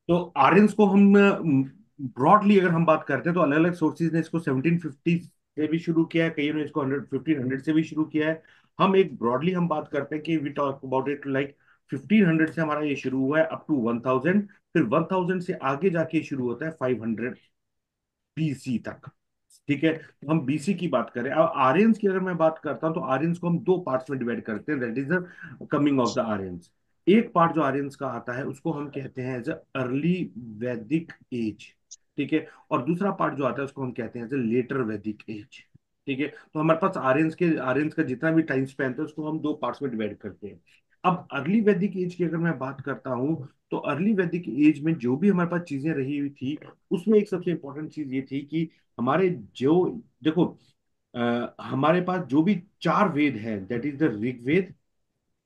तो आर्यंस को हम ब्रॉडली अगर हम बात करते हैं तो अलग अलग सोर्सेज ने इसको 1750 से भी शुरू किया है, कईयों ने इसको 1500 से भी शुरू किया है। हम एक ब्रॉडली हम बात करते हैं कि we talk about it like 1500 से हमारा ये शुरू हुआ है अप टू 1000, फिर 1000 से आगे जाके ये शुरू होता है 500 बीसी तक। ठीक है, तो हम बीसी की बात करें। अब आर्यंस की अगर मैं बात करता हूं तो आर्यंस को हम दो पार्ट्स में डिवाइड करते हैं, that is the coming of the Aryans. एक पार्ट जो आर्यंस का आता है उसको हम कहते हैं एज अर्ली वैदिक एज। ठीक है, और दूसरा पार्ट जो आता है उसको हम कहते हैं एज लेटर वैदिक एज। ठीक है, तो हमारे पास आर्यंस का जितना भी टाइम स्पेन था उसको हम दो पार्ट्स में डिवाइड करते हैं। अब अर्ली वैदिक एज की अगर मैं बात करता हूं तो अर्ली वैदिक एज में जो भी हमारे पास चीजें रही हुई थी उसमें एक सबसे इंपॉर्टेंट चीज ये थी कि हमारे जो, देखो, हमारे पास जो भी चार वेद हैं, that is the Rigveda,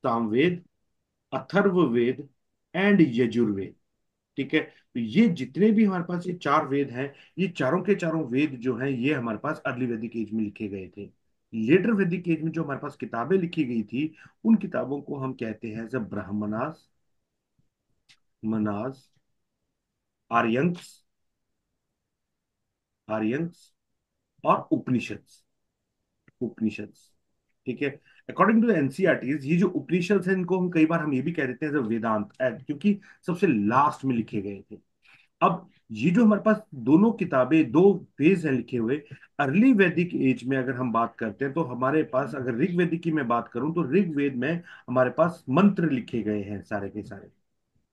Samaveda, Atharvaveda and Yajurveda. ठीक है, तो ये जितने भी हमारे पास ये चार वेद हैं, ये चारों के चारों वेद जो हैं ये हमारे पास अर्ली वैदिक एज में लिखे गए थे। लेटर वैदिक एज में जो हमारे पास किताबें लिखी गई थी उन किताबों को हम कहते हैं जब ब्राह्मणास, मनास, आर्यंक्स, आर्यंक्स और उपनिषद्स। ठीक है, अकॉर्डिंग टू एनसीईआरटीज ये जो उपनिषद है इनको हम कई बार हम ये भी कह देते हैं वेदांत क्योंकि सबसे लास्ट में लिखे गए थे। अब ये जो हमारे पास दोनों किताबें दो फेज हैं लिखे हुए, अर्ली वैदिक एज में अगर हम बात करते हैं तो हमारे पास, अगर ऋग्वेदिक की मैं बात करूं तो ऋग्वेद में हमारे पास मंत्र लिखे गए हैं सारे के सारे।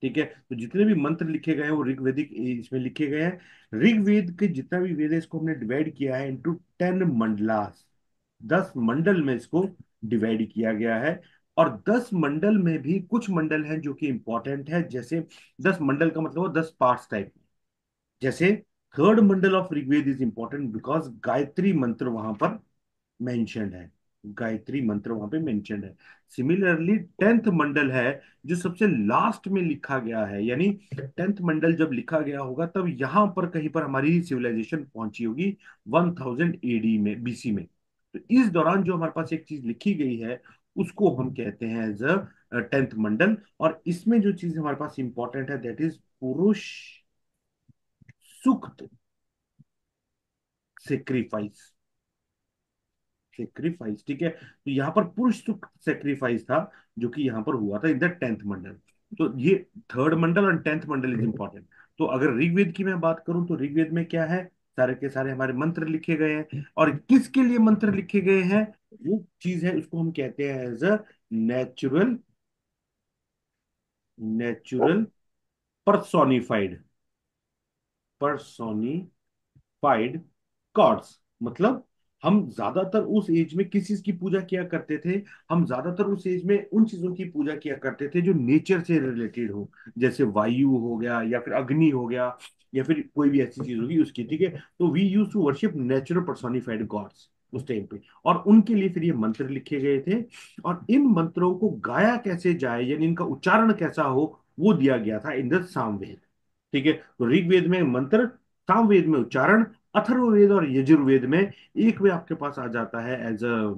ठीक है, तो जितने भी मंत्र लिखे गए हैं वो ऋग्वेदिक एज में लिखे गए हैं। ऋग्वेद के जितना भी वेद है इसको हमने डिवाइड किया है इनटू 10 मंडलास। 10 मंडल में इसको डिवाइड किया गया है। और 10 मंडल में भी कुछ मंडल हैं जो कि इंपॉर्टेंट है, जैसे 10 मंडल का मतलब 10 पार्ट्स टाइप। जैसे third mandal of Rigveda is important because Gayatri mantra वहां पर मेंशन्ड है। गायत्री मंत्र वहां पे मेंशन्ड है। सिमिलरली 10th मंडल है जो सबसे लास्ट में लिखा गया है, यानी 10th मंडल जब लिखा गया होगा तब यहां पर कहीं पर हमारी सिविलाइजेशन पहुंची होगी 1000 एडी में, बीसी में। तो इस दौरान जो हमारे पास एक चीज लिखी गई है उसको हम कहते हैं एज अ 10th मंडल। और इसमें जो चीज हमारे पास इंपॉर्टेंट है दैट इज पुरुष सूक्त सेक्रीफाइस। सेक्रीफाइस, ठीक है, तो यहाँ पर पुरुष सेक्रीफाइस था जो कि यहाँ पर हुआ था इन द 10th मंडल। तो ये थर्ड मंडल और 10th मंडल इज इंपॉर्टेंट। तो अगर ऋग्वेद की मैं बात करूं तो ऋग्वेद में क्या है, सारे के सारे हमारे मंत्र लिखे गए हैं। और किसके लिए मंत्र लिखे गए हैं वो चीज है उसको हम कहते हैं as a natural, natural personified, personified gods. मतलब हम ज्यादातर उस एज में किस चीज की पूजा किया करते थे, हम ज्यादातर उस एज में उन चीजों की पूजा किया करते थे जो नेचर से रिलेटेड हो, जैसे वायु हो गया या फिर अग्नि हो गया या फिर कोई भी ऐसी चीज होगी उसकी। ठीक है, तो we use to worship natural personified gods उस टाइम पे। और उनके लिए फिर ये मंत्र लिखे गए थे। और इन मंत्रों को गाया कैसे जाए यानी इनका उच्चारण कैसा हो वो दिया गया था इन द सामवेद। ठीक है, तो ऋग्वेद में मंत्र, सामवेद में उच्चारण, अथर्ववेद और यजुर्वेद में एक में आपके पास आ जाता है एज अ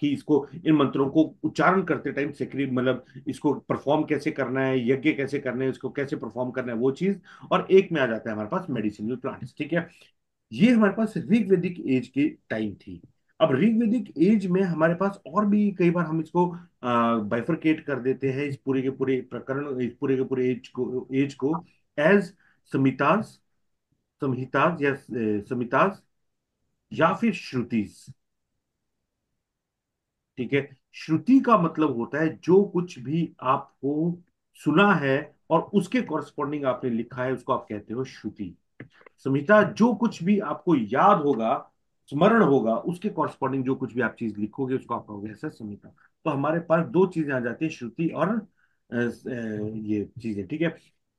कि इसको, इन मंत्रों को उच्चारण करते टाइम सेक्री मतलब इसको परफॉर्म कैसे करना है, यज्ञ कैसे करना है, इसको कैसे परफॉर्म करना है वो चीज। और एक में आ जाता है हमारे पास मेडिसिनल प्लांट्स। ठीक है, ये हमारे पास ऋग्वेदिक एज की टाइम थी। अब ऋग्वेदिक एज में हमारे पास और भी कई बार हम इसको बाइफरकेट कर देते हैं, इस पूरे के पूरे प्रकरण, इस पूरे के पूरे एज को एज समिताज, संहिताज या समिताज या फिर श्रुतिज। ठीक है, श्रुति का मतलब होता है जो कुछ भी आपको सुना है और उसके कॉरस्पॉन्डिंग आपने लिखा है उसको आप कहते हो श्रुति। संहिता जो कुछ भी आपको याद होगा, स्मरण होगा, उसके कॉरस्पॉन्डिंग जो कुछ भी आप चीज लिखोगे उसको आप कहोगे ऐसा संहिता। तो हमारे पास दो चीजें आ जाती है, श्रुति और ये चीजें। ठीक है,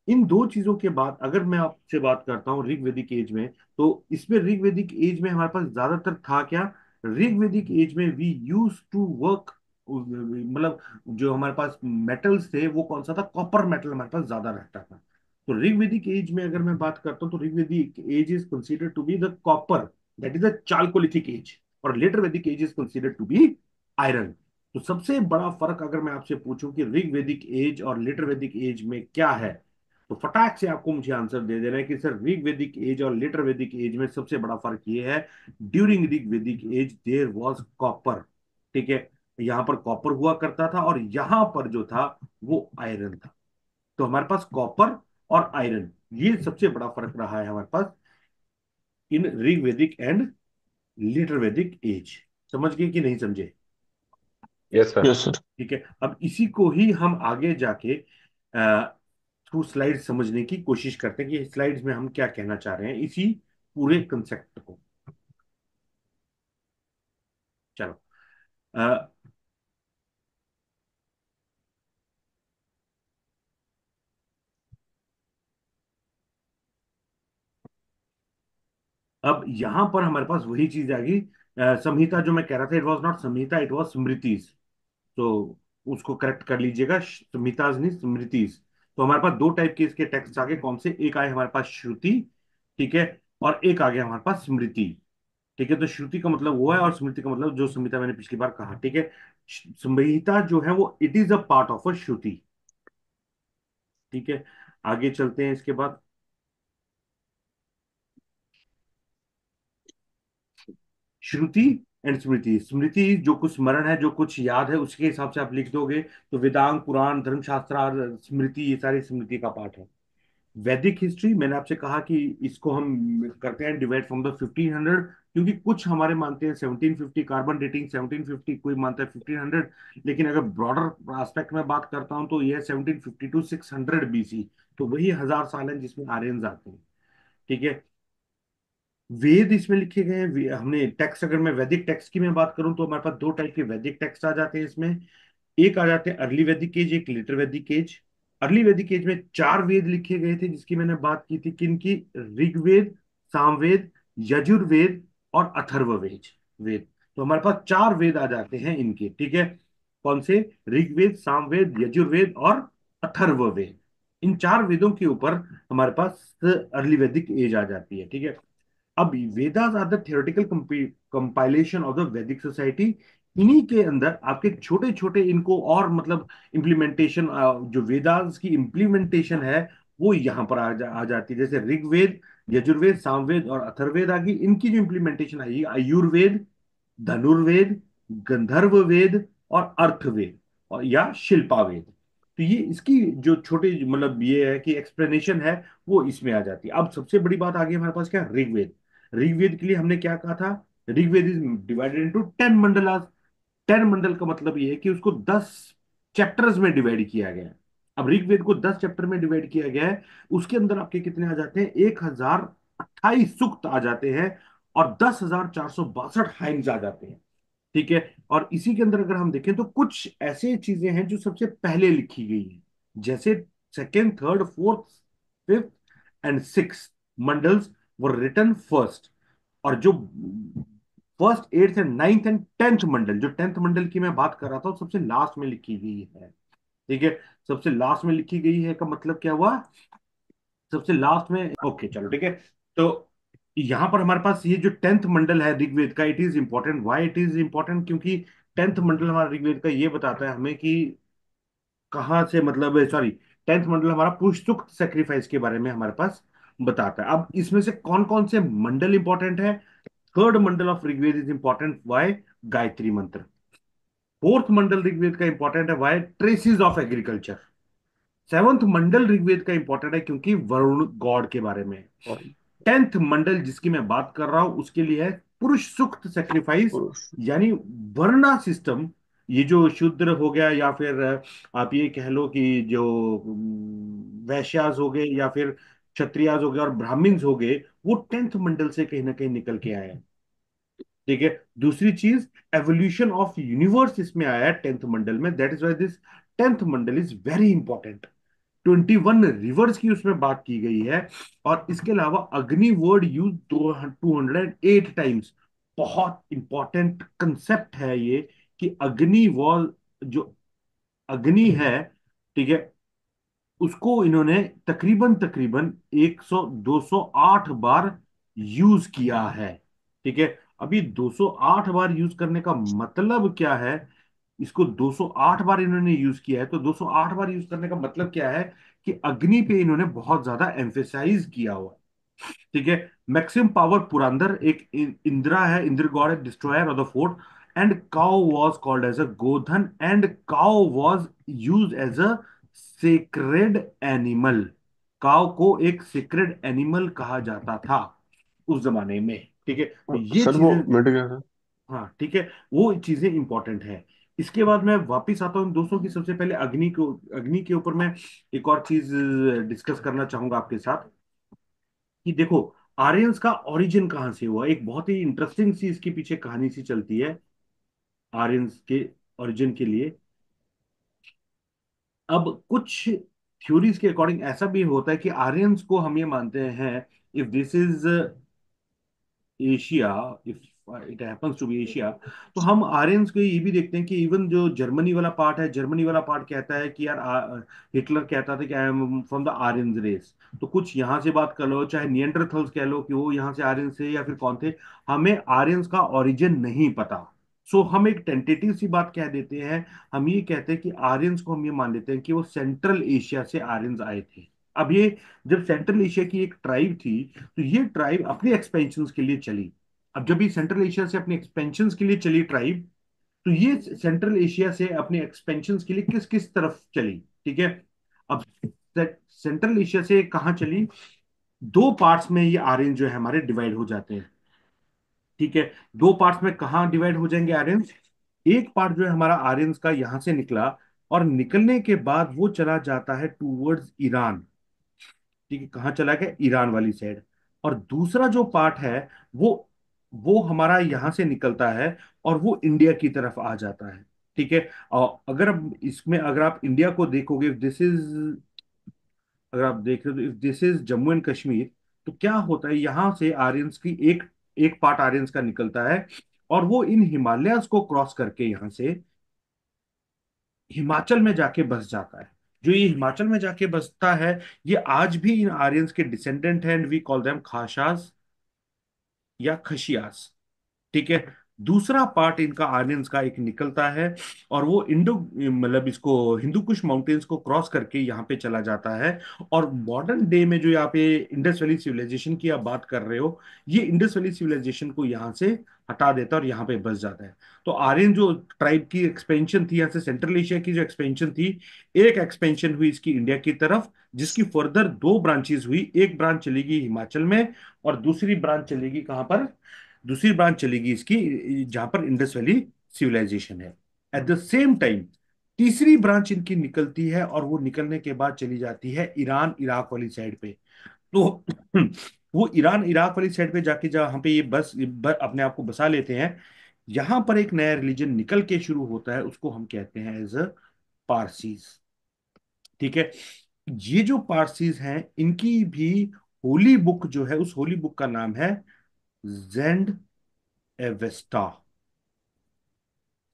इन दो चीजों के बाद अगर मैं आपसे बात करता हूँ ऋग्वेदिक एज में, तो इसमें ऋग्वेदिक एज में हमारे पास ज्यादातर था क्या, ऋग्वेदिक एज में वी यूज टू वर्क, मतलब जो हमारे पास मेटल्स थे वो कौन सा था, कॉपर मेटल हमारे पास ज्यादा रहता था। तो ऋग्वेदिक एज में अगर मैं बात करता हूँ तो Rigvedic age is considered to be the copper, that is the chalcolithic age. और later Vedic age is considered to be iron. तो सबसे बड़ा फर्क अगर मैं आपसे पूछूं कि ऋग्वेदिक एज और लेटर वैदिक एज में क्या है, तो फटाक से आपको मुझे आंसर दे देना है कि सर ऋग वैदिक एज और लेटर वैदिक एज में सबसे बड़ा फर्क ये है, ड्यूरिंग ऋग वैदिक एज देयर वाज कॉपर। ठीक है, यहाँ पर कॉपर हुआ करता था और यहाँ पर जो था वो आयरन था। तो हमारे पास कॉपर और आयरन, ये सबसे बड़ा फर्क रहा है हमारे पास इन ऋग वैदिक एंड लेटर वैदिक एज। समझ गए कि नहीं समझे? Yes sir. Yes sir. ठीक है, अब इसी को ही हम आगे जाके थ्रू स्लाइड समझने की कोशिश करते हैं कि स्लाइड्स में हम क्या कहना चाह रहे हैं इसी पूरे कंसेप्ट को। चलो, अ, अब यहां पर हमारे पास वही चीज आ गई। संहिता जो मैं कह रहा था, it was not Samhita, it was Smritis. तो उसको करेक्ट कर लीजिएगा, संहिताज नहीं स्मृतिज। तो हमारे पास दो टाइप के इसके टेक्स्ट आ गए, कौन से? एक आए हमारे पास श्रुति, ठीक है, और एक आ गया हमारे पास स्मृति। ठीक है, तो श्रुति का मतलब वो है और स्मृति का मतलब जो संहिता मैंने पिछली बार कहा। ठीक है, संहिता जो है वो it is a part of a Shruti. ठीक है, आगे चलते हैं इसके बाद। श्रुति एंड स्मृति। स्मृति जो कुछ स्मरण है, जो कुछ याद है, उसके हिसाब से आप लिख दोगे। तो वेदांग, पुराण, धर्मशास्त्र और स्मृति, ये सारी स्मृति का पार्ट है। वैदिक हिस्ट्री, मैंने आपसे कहा कि इसको हम करते हैं डिवाइड फ्रॉम द 1500, क्योंकि कुछ हमारे मानते हैं 1750 कार्बन डेटिंग, 1750 कोई मानता है 1500। लेकिन अगर ब्रॉडर एस्पेक्ट में बात करता हूं तो ये है 1750 टू 600 बीसी। तो वही 1000 साल है जिसमें आर्यंस आते हैं। ठीक है, वेद इसमें लिखे गए हैं। हमने टेक्स्ट, अगर मैं वैदिक टेक्स्ट की मैं बात करूं तो हमारे पास दो टाइप के वैदिक टेक्स्ट आ जाते हैं इसमें। एक आ जाते हैं अर्ली वैदिक एज, एक लेटर वैदिक एज। अर्ली वैदिक एज में चार वेद लिखे गए थे जिसकी मैंने बात की थी, किनकी? ऋग्वेद, सामवेद, यजुर्वेद और अथर्ववेद वेद। तो हमारे पास चार वेद आ जाते हैं इनके। ठीक है, कौन से? ऋग्वेद, सामवेद, यजुर्वेद और अथर्ववेद। इन चार वेदों के ऊपर हमारे पास अर्ली वैदिक एज आ जाती है। ठीक है, अब Vedas are the theoretical compilation of the Vedic society. इन्हीं के अंदर आपके छोटे छोटे इनको और मतलब इम्प्लीमेंटेशन, जो वेदास की इम्प्लीमेंटेशन है वो यहाँ पर आ जाती है। जैसे ऋग्वेद, यजुर्वेद, सामवेद और अथर्ववेद आ गई, इनकी जो इम्प्लीमेंटेशन आई, आयुर्वेद, धनुर्वेद, गंधर्व वेद और अर्थवेद और या शिल्पावेद। तो ये इसकी जो छोटे मतलब ये है कि एक्सप्लेनेशन है वो इसमें आ जाती है। अब सबसे बड़ी बात आ गई हमारे पास, क्या? ऋग्वेद। ऋग्वेद के लिए हमने क्या कहा था? Rigveda is divided into 10 mandalas. 10 मंडल का मतलब ये है कि उसको 10 चैप्टर्स में डिवाइड किया गया है। अब ऋग्वेद को 10 चैप्टर में डिवाइड किया गया है। उसके अंदर आपके कितने आ जाते हैं? 1028 सूक्त आ जाते हैं और 10,462 हाइम्स आ जाते हैं। ठीक है, और इसी के अंदर अगर हम देखें तो कुछ ऐसे चीजें हैं जो सबसे पहले लिखी गई है, जैसे second, third, fourth, fifth and six mandals were written first. और जो first, eighth and ninth and tenth mandal, जो टेंथ मंडल की मैं बात कर रहा था, वो सबसे लास्ट में लिखी गई है। ठीक है, सबसे लास्ट में लिखी गई है का मतलब क्या हुआ? सबसे लास्ट में। ओके चलो ठीक है। तो यहां पर हमारे पास ये जो टेंथ मंडल है ऋग्वेद का, it is important. Why it is important? क्योंकि टेंथ मंडल हमारा ऋग्वेद का ये बताता है हमें कि कहाँ से, मतलब सॉरी, टेंथ मंडल हमारा पुरुष सूक्त सेक्रीफाइस के बारे में हमारे पास बताता है। अब इसमें से कौन कौन से मंडल इंपॉर्टेंट है? Third mandal of Rigveda is important, why? Gayatri mantra. Fourth mandal Rigveda का इंपॉर्टेंट है, why? Traces of agriculture. Seventh mandal Rigveda का इंपॉर्टेंट है क्योंकि वरुण गॉड के बारे में। और टेंथ मंडल जिसकी मैं बात कर रहा हूं उसके लिए है पुरुष सूक्त सेक्रीफाइस, पुरुष। यानी वर्णा सिस्टम। ये जो शूद्र हो गया या फिर आप ये कह लो कि जो वैश्यास हो गए या फिर क्षत्रियास हो गए और ब्राह्मण्स हो गए, वो टेंथ मंडल से कहीं ना कहीं निकल के आए हैं। ठीक है, दूसरी चीज, एवोल्यूशन ऑफ यूनिवर्स इसमें आया है टेंथ मंडल में। That is why this tenth Mandal is very important. 21 reverse की उसमें बात की गई है। और इसके अलावा अग्नि वर्ड यूज 208 टाइम्स। बहुत इंपॉर्टेंट कंसेप्ट है ये कि अग्नि वॉल, जो अग्नि है, ठीक है, उसको इन्होंने तकरीबन तकरीबन 100 208 बार यूज किया है। ठीक है, अभी 208 बार यूज करने का मतलब क्या है? इसको 208 बार इन्होंने यूज किया है। तो 208 बार यूज करने का मतलब क्या है कि अग्नि पे इन्होंने बहुत ज्यादा एम्फेसाइज किया हुआ है। ठीक है। मैक्सिमम पावर पुरंदर, एक इंदिरा है, इंद्र गॉड है, destroyer of the fort. And cow was called as a godhan, and cow was use as a sacred animal. Cow को एक सेक्रेड एनिमल कहा जाता था उस जमाने में। ठीक है, तो ये सर वो चीजें, मिट गया सर। हाँ ठीक है, वो चीजें इंपॉर्टेंट है। इसके बाद मैं वापिस आता हूँ दोस्तों की, सबसे पहले अग्नि के ऊपर मैं एक और चीज डिस्कस करना चाहूंगा आपके साथ, कि देखो आर्यंस का ओरिजिन कहाँ से हुआ। एक बहुत ही इंटरेस्टिंग सी इसके पीछे कहानी सी चलती है आर्यंस के ओरिजिन के लिए। अब कुछ थ्योरीज के अकॉर्डिंग ऐसा भी होता है कि आर्यंस को हम ये मानते हैं, if this is Asia, if it happens to be Asia, तो हम आर्यंस को ये भी देखते हैं कि इवन जो जर्मनी वाला पार्ट है, जर्मनी वाला पार्ट कहता है कि यार हिटलर कहता था कि I am from the Aryans race. तो कुछ यहाँ से बात कर लो, चाहे नियंडरथल्स कह लो कि वो यहाँ से आर्यंस से या फिर कौन थे, हमें आर्यंस का ओरिजिन नहीं पता। सो हम एक टेंटेटिव सी बात कह देते हैं। हम ये कहते हैं कि आर्यंस को हम ये मान लेते हैं कि वो सेंट्रल एशिया से आर्यंस आए थे। अब ये जब सेंट्रल एशिया की एक ट्राइब थी, तो ये ट्राइब अपने एक्सपेंशन के लिए चली। अब जब ये सेंट्रल एशिया से अपने एक्सपेंशन के लिए चली ट्राइब, तो ये सेंट्रल एशिया से अपने एक्सपेंशन के लिए किस किस तरफ चली। ठीक है। अब सेंट्रल एशिया से कहाँ चली, दो पार्ट्स में ये आर्यन जो है हमारे डिवाइड हो जाते हैं। ठीक है। दो पार्ट्स में कहाँ डिवाइड हो जाएंगे आर्यंस। एक पार्ट जो है हमारा आर्यंस का यहां से निकला, और निकलने के बाद वो चला जाता है टूवर्ड्स ईरान। ठीक है, कहाँ चला गया, ईरान वाली साइड। और दूसरा जो पार्ट है, वो वो हमारा यहां से निकलता है और वो इंडिया की तरफ आ जाता है। ठीक है। और अगर अब इसमें अगर आप इंडिया को देखोगे, दिस इज, अगर आप देख रहे हो तो if this is Jammu and Kashmir, तो क्या होता है, यहां से आर्यंस की एक एक पार्ट आर्यंस का निकलता है, और वो इन हिमालयस को क्रॉस करके यहां से हिमाचल में जाके बस जाता है। जो ये हिमाचल में जाके बसता है, ये आज भी इन आर्यंस के डिसेंडेंट हैं, एंड वी कॉल देम खाशास या खशियास। ठीक है। दूसरा पार्ट इनका आर्यंस का एक निकलता है, और वो इंडो, मतलब इसको हिंदू कुश माउंटेन्स को क्रॉस करके यहाँ पे चला जाता है। और मॉडर्न डे में जो यहाँ पे इंडस वैली सिविलाइजेशन की आप बात कर रहे हो, ये इंडस वैली सिविलाइजेशन को यहाँ से हटा देता है और यहाँ पे बस जाता है। तो आर्यन जो ट्राइब की एक्सपेंशन थी यहाँ से, सेंट्रल एशिया की जो एक्सपेंशन थी, एक एक्सपेंशन हुई इसकी इंडिया की तरफ, जिसकी फर्दर दो ब्रांचेस हुई। एक ब्रांच चलेगी हिमाचल में, और दूसरी ब्रांच चलेगी कहाँ पर, दूसरी ब्रांच चलेगी इसकी जहां पर इंडस वैली सिविलाइजेशन है। एट द सेम टाइम तीसरी ब्रांच इनकी निकलती है, और वो निकलने के बाद चली जाती है ईरान इराक वाली साइड पे। तो वो ईरान इराक वाली साइड पे जाके जहां पे ये अपने आप को बसा लेते हैं, यहां पर एक नया रिलीजन निकल के शुरू होता है, उसको हम कहते हैं एज अ पारसीज। ठीक है। ये जो पारसीज हैं, इनकी भी होली बुक जो है, उस होली बुक का नाम है जेंड एवेस्टा।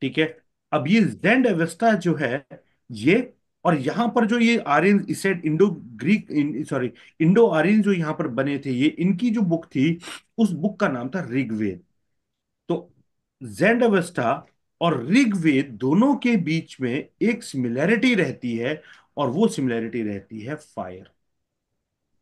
ठीक है। अब ये जेंड एवेस्टा जो है, ये, और यहां पर जो ये आर्यन इस side Indo Greek, sorry, Indo Aryan जो यहां पर बने थे, ये इनकी जो बुक थी, उस बुक का नाम था ऋग्वेद। तो जेंड एवेस्टा और ऋग्वेद दोनों के बीच में एक सिमिलैरिटी रहती है, और वो सिमिलैरिटी रहती है फायर।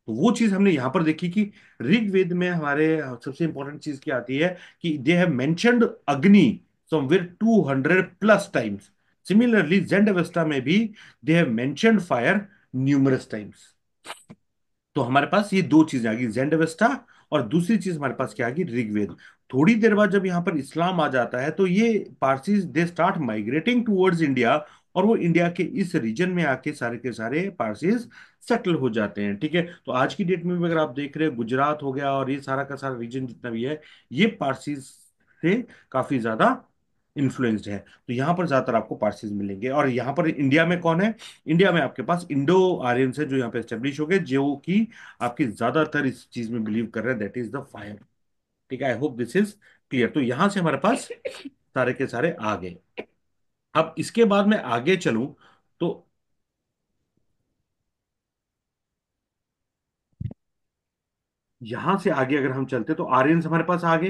तो वो चीज हमने यहां पर देखी कि ऋग्वेद में हमारे सबसे इंपॉर्टेंट चीज क्या आती है, कि दे हैव मेंशन्ड अग्नि समवेयर 200 प्लस टाइम्स। सिमिलरली जेंडवेस्टा में भी they have mentioned fire numerous times. तो हमारे पास ये दो चीजें आ गई, जेंडवेस्टा, और दूसरी चीज हमारे पास क्या आ गई, ऋग्वेद। थोड़ी देर बाद जब यहाँ पर इस्लाम आ जाता है, तो ये Parsis they start migrating towards India, और वो इंडिया के इस रीजन में आके सारे के सारे पारसीज सेटल हो जाते हैं। ठीक है। तो आज की डेट में भी अगर आप देख रहे हो, गुजरात हो गया और ये सारा का सारा रीजन जितना भी है, ये पारसीज से काफी ज्यादा इन्फ्लुएंस्ड है। तो यहाँ पर ज्यादातर आपको पारसीज मिलेंगे। और यहाँ पर इंडिया में कौन है, इंडिया में आपके पास इंडो आर्यंस है जो यहाँ पे एस्टेब्लिश हो गए, जो कि आपकी ज्यादातर इस चीज में बिलीव कर रहे हैं, दैट इज द फायर। ठीक है। I hope this is clear. तो यहां से हमारे पास सारे के सारे आ गए। अब इसके बाद मैं आगे चलूं, तो यहां से आगे अगर हम चलते, तो आर्यंस हमारे पास आ गए।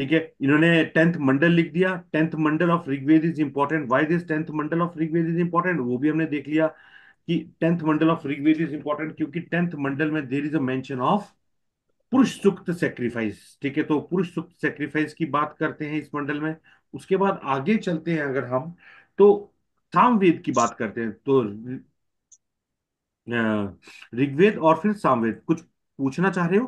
ठीक है, इन्होंने 10th मंडल लिख दिया। 10th mandal of Rigveda is important. Why this 10th mandal of Rigveda is important, वो भी हमने देख लिया कि 10th mandal of Rigveda is important क्योंकि 10th मंडल में there is a mention of Purusha Sukta sacrifice. ठीक है, तो पुरुष सूक्त सेक्रीफाइस की बात करते हैं इस मंडल में। उसके बाद आगे चलते हैं अगर हम, तो सामवेद की बात करते हैं। तो ऋग्वेद और फिर सामवेद, कुछ पूछना चाह रहे हो?